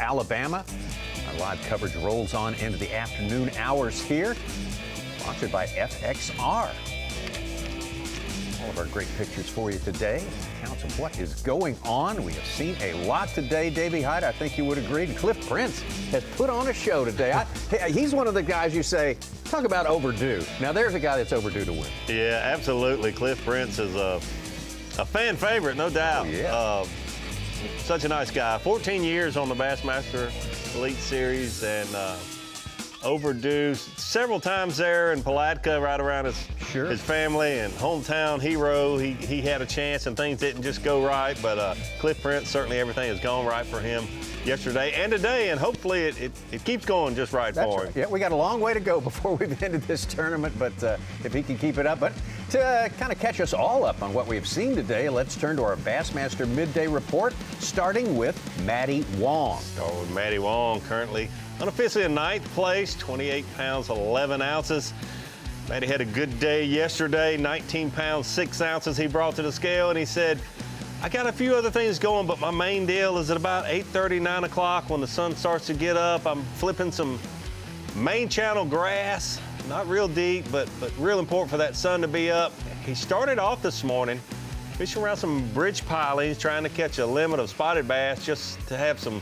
Alabama. Our live coverage rolls on into the afternoon hours here, sponsored by FXR. All of our great pictures for you today. Accounts of what is going on. We have seen a lot today. Davey Hyde, I think you would agree. Cliff Prince has put on a show today. He's one of the guys you say, talk about overdue. Now there's a guy that's overdue to win. Yeah, absolutely. Cliff Prince is a fan favorite, no doubt. Oh, yeah. Such a nice guy. 14 years on the Bassmaster Elite Series and overdue several times there in Palatka, right around his family and hometown hero. He had a chance and things didn't just go right, but Cliff Prince, certainly everything has gone right for him yesterday and today, and hopefully it keeps going just right for him. Yeah, we got a long way to go before we've ended this tournament, but if he can keep it up. But to kind of catch us all up on what we've seen today, let's turn to our Bassmaster Midday Report, starting with Matty Wong. Start with Matty Wong, currently unofficially in 9th place, 28 pounds, 11 ounces. Matty had a good day yesterday, 19 pounds, 6 ounces he brought to the scale, and he said, I got a few other things going, but my main deal is at about 8:30, 9 o'clock when the sun starts to get up. I'm flipping some main channel grass, not real deep, but real important for that sun to be up. He started off this morning fishing around some bridge pilings, trying to catch a limit of spotted bass just to have some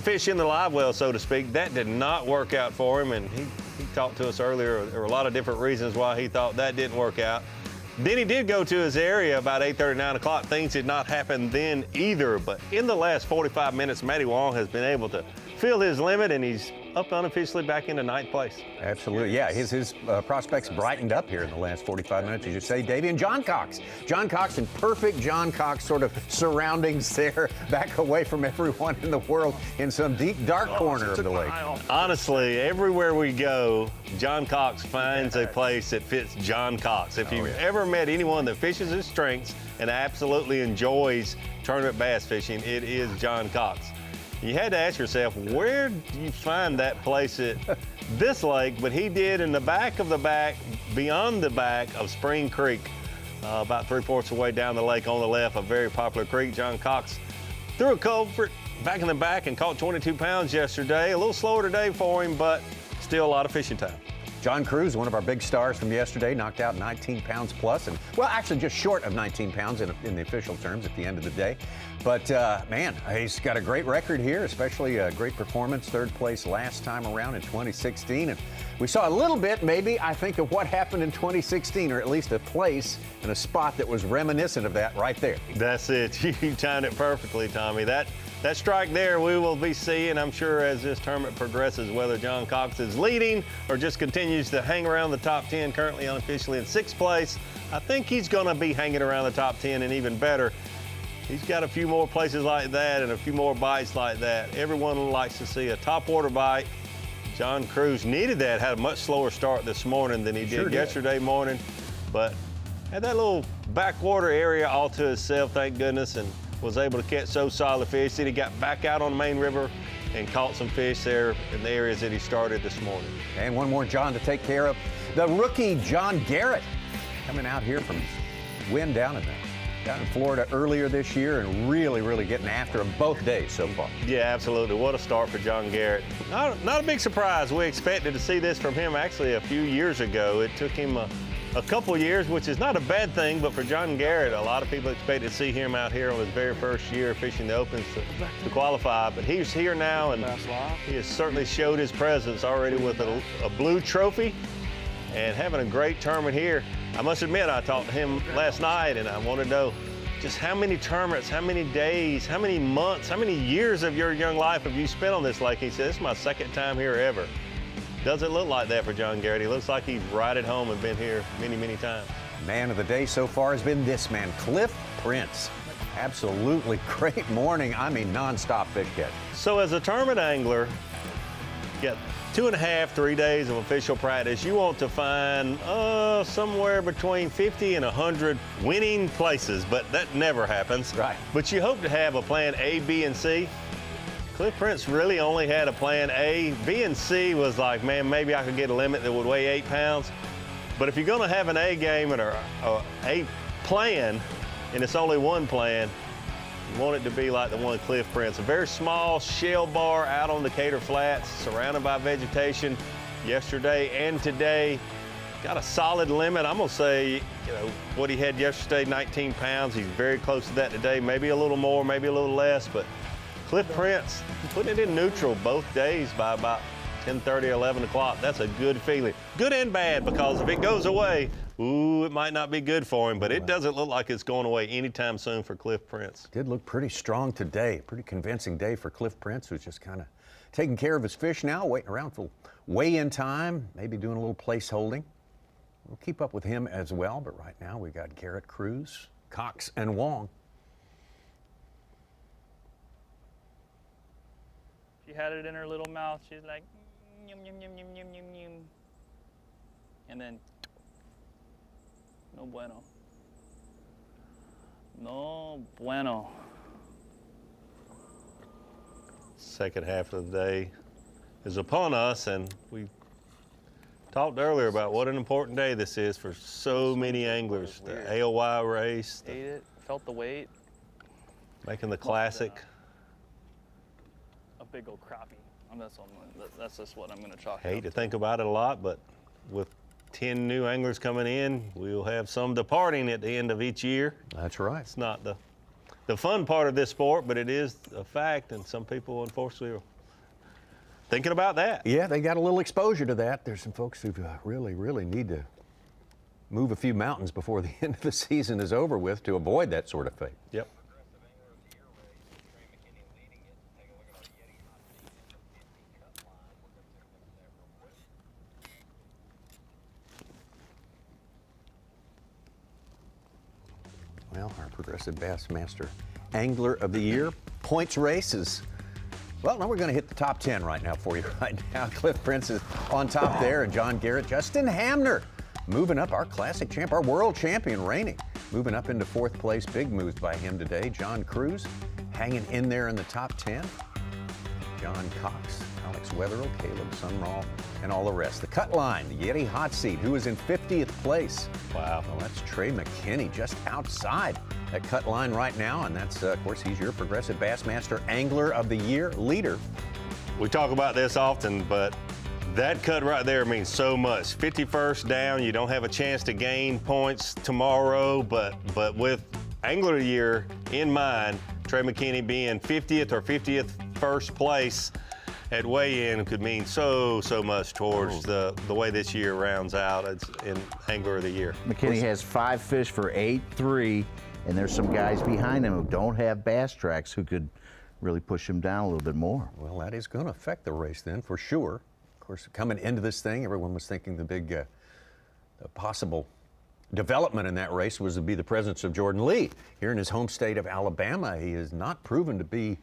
fish in the live well, so to speak. That did not work out for him, and he talked to us earlier. There were a lot of different reasons why he thought that didn't work out. Then he did go to his area about 8:30, 9 o'clock. Things did not happen then either, but in the last 45 minutes, Matty Wong has been able to fill his limit, and he's up unofficially back into 9th place. Absolutely, yeah. His prospects brightened up here in the last 45 minutes, as you say, Davey. And John Cox in perfect John Cox sort of surroundings there, back away from everyone in the world in some deep, dark corner of the lake. Honestly, everywhere we go, John Cox finds a place that fits John Cox. If you've ever met anyone that fishes his strengths and absolutely enjoys tournament bass fishing, it is John Cox. You had to ask yourself, where do you find that place at this lake? But he did in the back of the back, beyond the back of Spring Creek, about 3/4 of the way down the lake on the left, a very popular creek. John Cox threw a culvert back in the back and caught 22 pounds yesterday. A little slower today for him, but still a lot of fishing time. John Cruz, one of our big stars from yesterday, knocked out 19 pounds plus, and well, actually just short of 19 pounds in the official terms at the end of the day. But man, he's got a great record here, especially a great performance, 3rd place last time around in 2016. And we saw a little bit, maybe, I think, of what happened in 2016, or at least a place and a spot that was reminiscent of that right there. That's it. You timed it perfectly, Tommy. That strike there we will be seeing, I'm sure, as this tournament progresses, whether John Cox is leading or just continues to hang around the top 10, currently unofficially in 6th place. I think he's going to be hanging around the top 10 and even better. He's got a few more places like that and a few more bites like that. Everyone likes to see a top order bite. John Cruz needed that, had a much slower start this morning than he did yesterday morning, but had that little backwater area all to himself, thank goodness, and was able to catch so solid fish. Then he got back out on the main river and caught some fish there in the areas that he started this morning. And one more John to take care of. The rookie, John Garrett, coming out here from wind down in Florida earlier this year and really getting after them both days so far. Yeah, absolutely. What a start for John Garrett. Not a big surprise. We expected to see this from him actually a few years ago. It took him a couple years, which is not a bad thing, but for John Garrett, a lot of people expected to see him out here on his very first year fishing the Opens to qualify, but he's here now, and he has certainly showed his presence already with a blue trophy and having a great tournament here. I must admit, I talked to him last night, and I wanted to know just how many tournaments, how many days, how many months, how many years of your young life have you spent on this lake? He said, this is my 2nd time here ever. Doesn't look like that for John Garrett. He looks like he's right at home and been here many times. Man of the day so far has been this man, Cliff Prince. Absolutely great morning. I mean, nonstop fish catch. So as a tournament angler, you got 2.5, 3 days of official practice. You want to find somewhere between 50 and 100 winning places, but that never happens. Right. But you hope to have a plan A, B, and C. Cliff Prince really only had a plan A. B and C was like, man, maybe I could get a limit that would weigh 8 pounds. But if you're going to have an A game and a plan, and it's only one plan, You want it to be like the one Cliff Prince, a very small shell bar out on the Decatur Flats, surrounded by vegetation. Yesterday and today, got a solid limit. I'm gonna say, what he had yesterday, 19 pounds. He's very close to that today, maybe a little more, maybe a little less, but Cliff Prince putting it in neutral both days by about 10:30 or 11 o'clock. That's a good feeling. Good and bad, because if it goes away, ooh, it might not be good for him, but it doesn't look like it's going away anytime soon for Cliff Prince. Did look pretty strong today. Pretty convincing day for Cliff Prince, who's just kind of taking care of his fish now, waiting around for weigh-in time, maybe doing a little place holding. We'll keep up with him as well, but right now we got Garrett, Cruz, Cox, and Wong. She had it in her little mouth. She's like, yum, yum, yum, yum, yum, yum, yum. And then, no bueno. No bueno. Second half of the day is upon us, and we talked earlier about what an important day this is for so many anglers. The AOY race. Ate it, felt the weight. Making the classic. A big old crappie. That's just what I'm going to chalk it Hate up to think about it a lot, but with 10 new anglers coming in, we'll have some departing at the end of each year. That's right. It's not the fun part of this sport, but it is a fact, and some people, unfortunately, are thinking about that. Yeah, they got a little exposure to that. There's some folks who really need to move a few mountains before the end of the season is over with to avoid that sort of fate. Yep. Well, our Progressive Bassmaster Angler of the Year points races. Well, now we're going to hit the top 10 right now for you right now. Cliff Prince is on top there, and John Garrett, Justin Hamner moving up, our classic champ, our world champion reigning, moving up into fourth place. Big moves by him today. John Cruz hanging in there in the top 10. John Cox, Alex Wetherill, Caleb Sunraw, and all the rest. The cut line, the Yeti hot seat, who is in 50th place. Wow. Well, that's Trey McKinney just outside that cut line right now, and that's, of course, he's your Progressive Bassmaster Angler of the Year leader. We talk about this often, but that cut right there means so much. 51st down, you don't have a chance to gain points tomorrow, but with Angler of the Year in mind, Trey McKinney being 50th or 50th first place at weigh-in could mean so much towards the way this year rounds out. It's in Angler of the Year. McKinney has 5 fish for 8-3, and there's some guys behind him who don't have bass tracks who could really push him down a little bit more. Well, that is going to affect the race then, for sure. Of course, coming into this thing, everyone was thinking the big the possible development in that race was to be the presence of Jordan Lee. Here in his home state of Alabama, he has not proven to be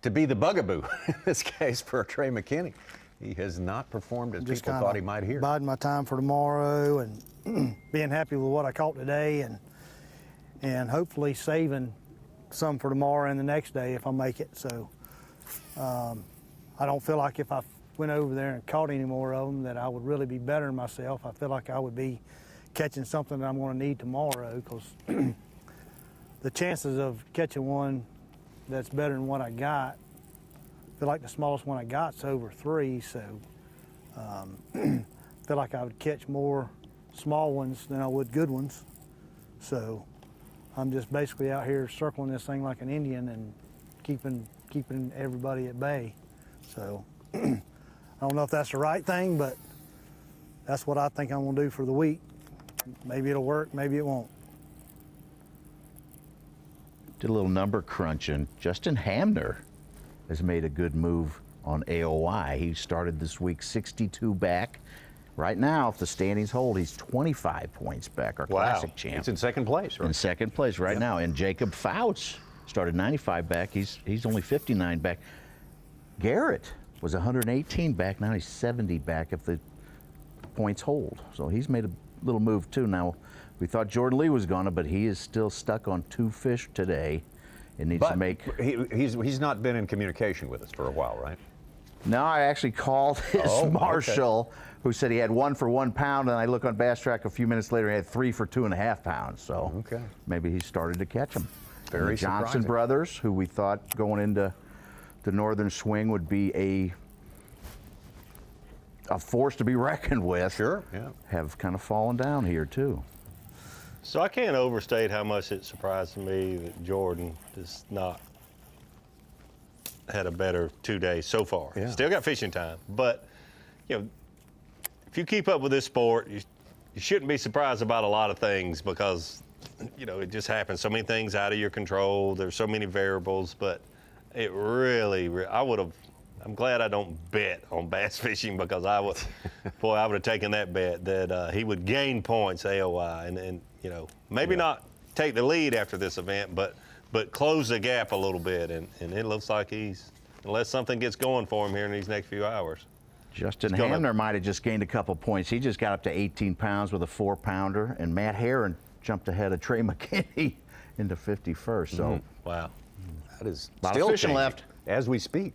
the bugaboo in this case for Trey McKinney. He has not performed as people thought he might here. Biding my time for tomorrow and being happy with what I caught today, and hopefully saving some for tomorrow and the next day if I make it. So I don't feel like if I went over there and caught any more of them that I would really be bettering myself. I feel like I would be catching something that I'm going to need tomorrow, because the chances of catching one that's better than what I got, I feel like the smallest one I got's over 3, so I feel like I would catch more small ones than I would good ones. So I'm just basically out here circling this thing like an Indian and keeping everybody at bay. So I don't know if that's the right thing, but that's what I think I'm gonna do for the week. Maybe it'll work, maybe it won't. Did a little number crunching. Justin Hamner has made a good move on AOY. He started this week 62 back. Right now, if the standings hold, he's 25 points back, our classic champ. He's in second place, right? In second place right now. And Jacob Fouts started 95 back. He's only 59 back. Garrett was 118 back. Now he's 70 back if the points hold. So he's made a little move too. Now, we thought Jordan Lee was gonna, but he is still stuck on 2 fish today and needs to make. He's not been in communication with us for a while, right? No, I actually called his marshal, who said he had 1 for 1 pound, and I look on Bass Track a few minutes later, he had 3 for 2.5 pounds. So maybe he started to catch him. Very And the Johnson surprising. brothers, who we thought going into the Northern Swing would be a force to be reckoned with. Sure, yeah. Have kind of fallen down here too. So I can't overstate how much it surprised me that Jordan has not had a better 2 days so far. Yeah. Still got fishing time, but you know, if you keep up with this sport, you shouldn't be surprised about a lot of things because you know it just happens. So many things out of your control. There's so many variables, but it really, I'm glad I don't bet on bass fishing because I would have taken that bet that he would gain points AOI and you know, maybe not take the lead after this event, but close the gap a little bit. And it looks like unless something gets going for him here in these next few hours. Justin Hamner might have just gained a couple points. He just got up to 18 pounds with a 4-pounder, and Matt Herron jumped ahead of Trey McKinney into 51st. So Wow. That is lot still of fishing changing left as we speak.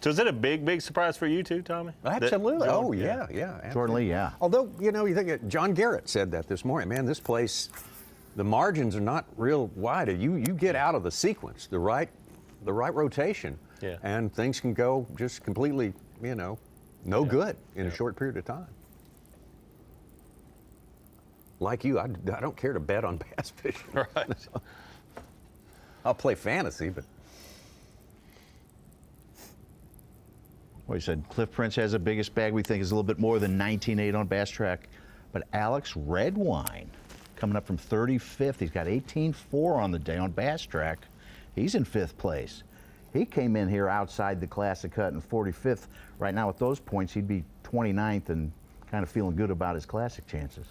So is it a big surprise for you too, Tommy? Absolutely. That- Oh, yeah, yeah. Jordan absolutely. Lee, yeah. Although, you know, you think John Garrett said that this morning. Man, this place, the margins are not real wide. You get out of the sequence, the right rotation, and things can go just completely, you know, no good in a short period of time. Like you, I don't care to bet on bass fishing. Right. I'll play fantasy, but Well, he said Cliff Prince has the biggest bag. We think is a little bit more than 19.8 on Bass Track. But Alex Redwine coming up from 35th. He's got 18.4 on the day on Bass Track. He's in 5th place. He came in here outside the Classic Cut in 45th. Right now with those points, he'd be 29th and kind of feeling good about his Classic chances.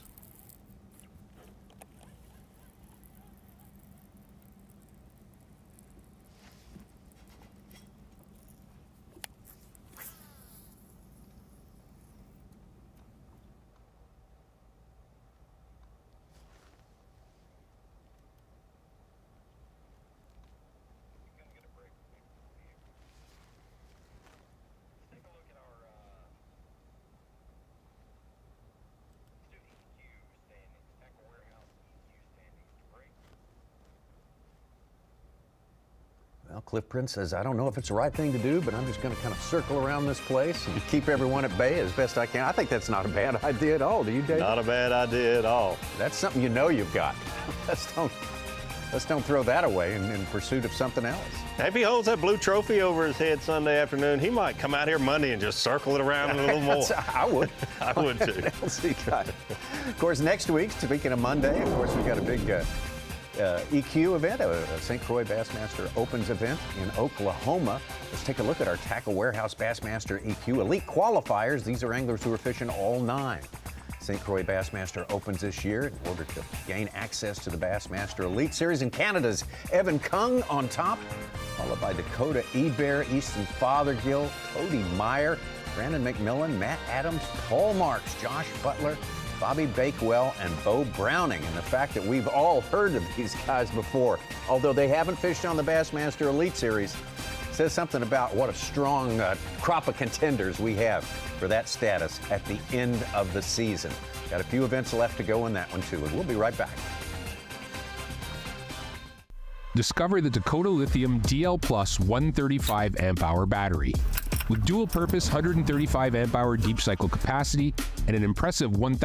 well, Cliff Prince says, I don't know if it's the right thing to do, but I'm just going to kind of circle around this place and keep everyone at bay as best I can. I think that's not a bad idea at all. Do you, Dave? Not a bad idea at all. That's something you know you've got. Let's don't throw that away in pursuit of something else. If he holds that blue trophy over his head Sunday afternoon, he might come out here Monday and just circle it around a little more. I would. I would too. What else he got? Of course, next week, speaking of Monday, of course, we've got a big EQ event, a St. Croix Bassmaster Opens event in Oklahoma. Let's take a look at our Tackle Warehouse Bassmaster EQ Elite Qualifiers. These are anglers who are fishing all 9. St. Croix Bassmaster Opens this year in order to gain access to the Bassmaster Elite Series. In Canada's Evan Kung on top, followed by Dakota Ebert, Easton Fothergill, Cody Meyer, Brandon McMillan, Matt Adams, Paul Marks, Josh Butler, Bobby Bakewell, and Bo Browning. And the fact that we've all heard of these guys before, although they haven't fished on the Bassmaster Elite Series, says something about what a strong crop of contenders we have for that status at the end of the season. Got a few events left to go in that one too, and we'll be right back. Discover the Dakota Lithium DL Plus 135 amp hour battery. With dual purpose 135 amp hour deep cycle capacity and an impressive 1,000